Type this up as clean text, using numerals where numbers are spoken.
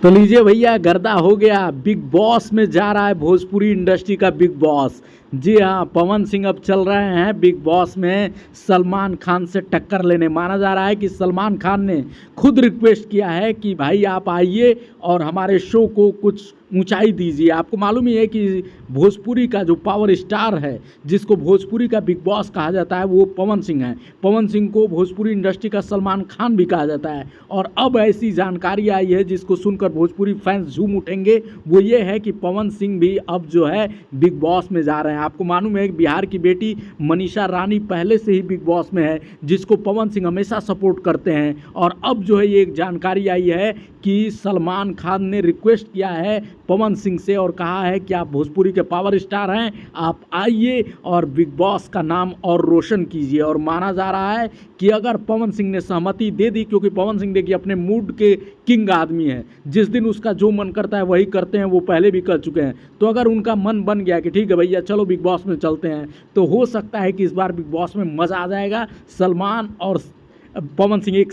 तो लीजिए भैया, गर्दा हो गया। बिग बॉस में जा रहा है भोजपुरी इंडस्ट्री का बिग बॉस। जी हाँ, पवन सिंह अब चल रहे हैं बिग बॉस में सलमान खान से टक्कर लेने। माना जा रहा है कि सलमान खान ने खुद रिक्वेस्ट किया है कि भाई आप आइए और हमारे शो को कुछ ऊंचाई दीजिए। आपको मालूम ही है कि भोजपुरी का जो पावर स्टार है, जिसको भोजपुरी का बिग बॉस कहा जाता है, वो पवन सिंह है। पवन सिंह को भोजपुरी इंडस्ट्री का सलमान खान भी कहा जाता है। और अब ऐसी जानकारी आई है जिसको सुनकर भोजपुरी फैंस झूम उठेंगे। वो ये है कि पवन सिंह भी अब जो है बिग बॉस में जा रहे हैं। आपको मालूम है कि बिहार की बेटी मनीषा रानी पहले से ही बिग बॉस में है, जिसको पवन सिंह हमेशा सपोर्ट करते हैं। और अब जो है ये एक जानकारी आई है कि सलमान खान ने रिक्वेस्ट किया है पवन सिंह से और कहा है कि आप भोजपुरी के पावर स्टार हैं, आप आइए और बिग बॉस का नाम और रोशन कीजिए। और माना जा रहा है कि अगर पवन सिंह ने सहमति दे दी, क्योंकि पवन सिंह देखिए अपने मूड के किंग आदमी हैं, जिस दिन उसका जो मन करता है वही करते हैं, वो पहले भी कर चुके हैं। तो अगर उनका मन बन गया कि ठीक है भैया चलो बिग बॉस में चलते हैं, तो हो सकता है कि इस बार बिग बॉस में मज़ा आ जाएगा। सलमान और पवन सिंह एक